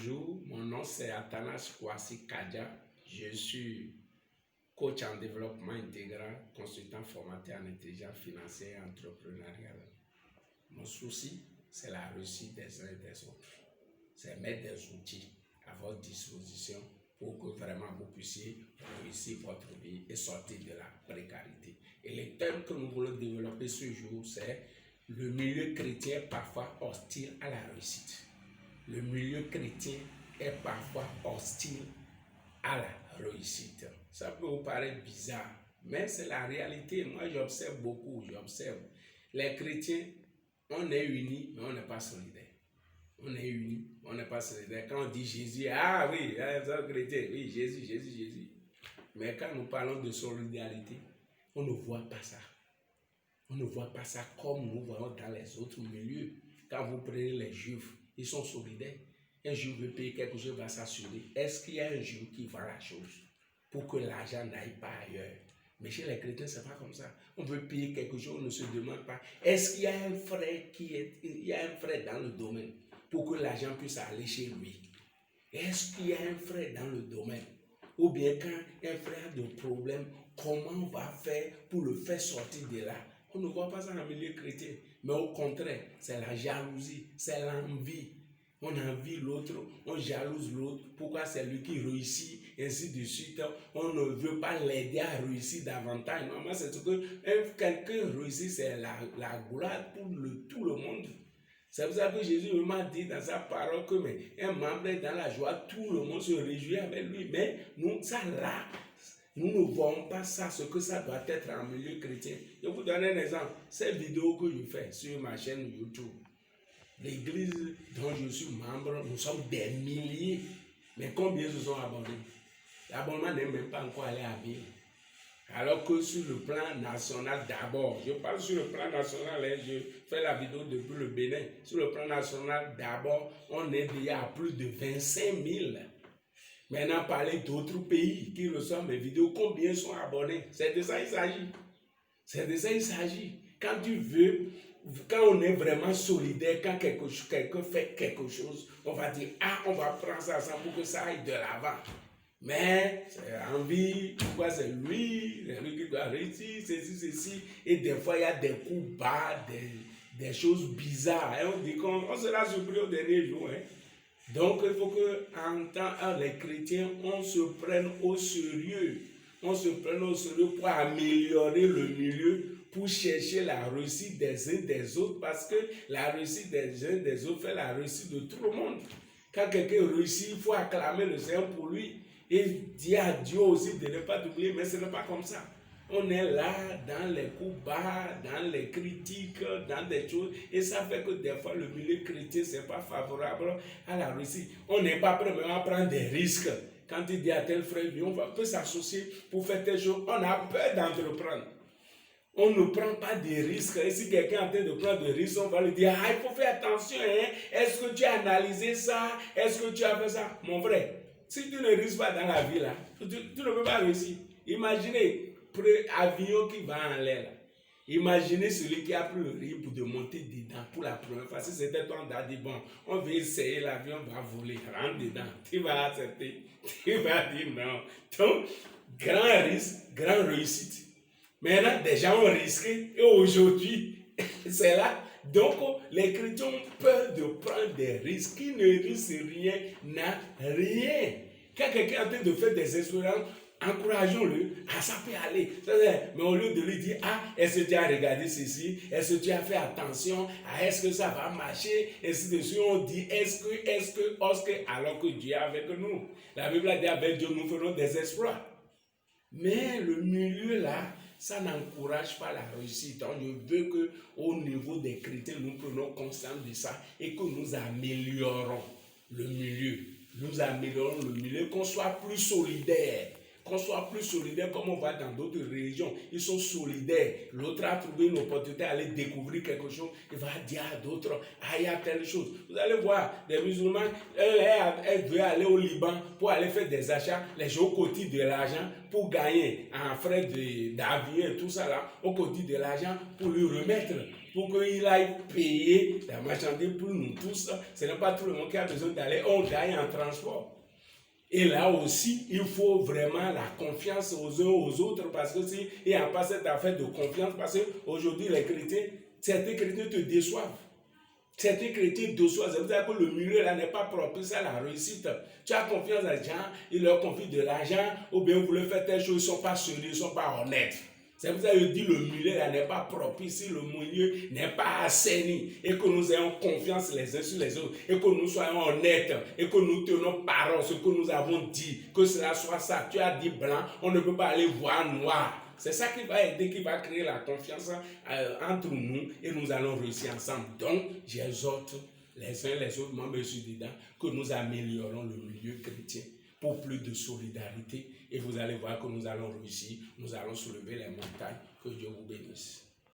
Bonjour, mon nom c'est Atanas Kwasi Kadja. Je suis coach en développement intégral, consultant formateur en intelligence financière et entrepreneuriale. Mon souci, c'est la réussite des uns et des autres. C'est mettre des outils à votre disposition pour que vraiment vous puissiez réussir votre vie et sortir de la précarité. Et le thème que nous voulons développer ce jour, c'est le milieu chrétien parfois hostile à la réussite. Le milieu chrétien est parfois hostile à la réussite. Ça peut vous paraître bizarre, mais c'est la réalité. Moi, j'observe beaucoup, Les chrétiens, on est unis, mais on n'est pas solidaires. On est unis, on n'est pas solidaires. Quand on dit Jésus, ah oui, c'est chrétien, oui, Jésus. Mais quand nous parlons de solidarité, on ne voit pas ça. On ne voit pas ça comme nous voyons dans les autres milieux. Quand vous prenez les Juifs, ils sont solidaires. Un Juif veut payer quelque chose, va s'assurer. Est-ce qu'il y a un Juif qui vend la chose pour que l'argent n'aille pas ailleurs? Mais chez les chrétiens, ce n'est pas comme ça. On veut payer quelque chose, on ne se demande pas. Est-ce qu'il y a un frère dans le domaine pour que l'argent puisse aller chez lui? Est-ce qu'il y a un frère dans le domaine? Ou bien quand un frère a des problèmes, comment on va faire pour le faire sortir de là? On ne voit pas ça dans le milieu chrétien. Mais au contraire, c'est la jalousie, c'est l'envie. On envie l'autre, on jalouse l'autre. Pourquoi c'est lui qui réussit, ainsi de suite. On ne veut pas l'aider à réussir davantage. Normalement, c'est ce que quelqu'un réussit, c'est la gloire pour tout le monde. C'est pour ça que Jésus m'a dit dans sa parole que un membre est dans la joie, tout le monde se réjouit avec lui. Mais nous, ça là, nous ne voyons pas ça, ce que ça doit être en milieu chrétien. Je vous donne un exemple. Cette vidéo que je fais sur ma chaîne YouTube, l'église dont je suis membre, nous sommes des milliers. Mais combien se sont abonnés? L'abonnement n'est même pas encore allé à 1000. Alors que sur le plan national d'abord, je parle sur le plan national, je fais la vidéo depuis le Bénin. Sur le plan national d'abord, on est déjà à plus de 25 000. Maintenant, parler d'autres pays qui reçoivent mes vidéos, combien sont abonnés? C'est de ça il s'agit. Quand tu veux, quand on est vraiment solidaire, quand quelqu'un fait quelque chose, on va dire, on va prendre ça ensemble pour que ça aille de l'avant. Mais c'est envie, pourquoi c'est lui qui doit réussir, ceci. Et des fois, il y a des coups bas, des choses bizarres. Et on dit qu'on sera surpris au dernier jour. Donc, il faut que, en tant que les chrétiens, on se prenne au sérieux. On se prenne au sérieux pour améliorer le milieu, pour chercher la réussite des uns des autres, parce que la réussite des uns des autres fait la réussite de tout le monde. Quand quelqu'un réussit, il faut acclamer le Seigneur pour lui et dire à Dieu aussi de ne pas t'oublier, mais ce n'est pas comme ça. On est là dans les coups bas, dans les critiques, dans des choses, et ça fait que des fois le milieu chrétien c'est pas favorable à la réussite. On n'est pas prêt à prendre des risques. Quand il dit à tel frère, on peut s'associer pour faire telle chose, on a peur d'entreprendre. On ne prend pas de risques. Et si quelqu'un est en train de prendre des risques, on va lui dire, il faut faire attention, est-ce que tu as analysé ça? Est-ce que tu as fait ça? Mon frère, si tu ne risques pas dans la vie là, tu ne peux pas réussir. Imaginez, avion qui va en l'air. Imaginez celui qui a pris le risque de monter dedans pour la première fois. Si c'était toi, on a dit, on va essayer, l'avion va voler, rentre dedans. Tu vas accepter. Tu vas dire non. Donc, grand risque, grande réussite. Maintenant, des gens ont risqué et aujourd'hui, c'est là. Donc, les chrétiens ont peur de prendre des risques. Qui ne risque rien n'a rien. Quand quelqu'un est en train de faire des expériences, encourageons-le, ça peut aller. Mais au lieu de lui dire, est-ce que tu as regardé ceci? Est-ce que tu as fait attention? Est-ce que ça va marcher? Ainsi de suite, on dit, est-ce que, alors que Dieu est avec nous. La Bible a dit, avec Dieu, nous ferons des exploits. Mais le milieu là, ça n'encourage pas la réussite. Donc, je veux qu'au niveau des chrétiens, nous prenons conscience de ça et que nous améliorons le milieu. Nous améliorons le milieu, qu'on soit plus solidaire. Qu'on soit plus solidaire comme on va dans d'autres religions. Ils sont solidaires. L'autre a trouvé une opportunité d'aller découvrir quelque chose. Il va dire à d'autres, il y a telle chose. Vous allez voir, des musulmans, elle veut aller au Liban pour aller faire des achats. Les gens cotissent de l'argent pour gagner en frais d'avion et tout ça là. On cotise de l'argent pour lui remettre. pour qu'il aille payer la marchandise pour nous tous. Ce n'est pas tout le monde qui a besoin d'aller, on gagne en transport. Et là aussi, il faut vraiment la confiance aux uns aux autres, parce que s'il n'y a pas cette affaire de confiance, parce qu'aujourd'hui, les chrétiens, certains chrétiens te déçoivent. Certains chrétiens déçoivent, c'est pour ça que le milieu là n'est pas propice à la réussite. Tu as confiance à des gens, ils leur confient de l'argent, ou bien vous voulez faire telle chose, ils ne sont pas sérieux, ils ne sont pas honnêtes. C'est pour ça que je dis que le milieu là n'est pas propice, si le milieu n'est pas assaini, et que nous ayons confiance les uns sur les autres, et que nous soyons honnêtes, et que nous tenons parole, ce que nous avons dit, que cela soit ça. Tu as dit blanc, on ne peut pas aller voir noir. C'est ça qui va aider, qui va créer la confiance entre nous, et nous allons réussir ensemble. Donc, j'exhorte les uns les autres membres dedans que nous améliorons le milieu chrétien pour plus de solidarité, et vous allez voir que nous allons réussir, nous allons soulever les montagnes. Que Dieu vous bénisse.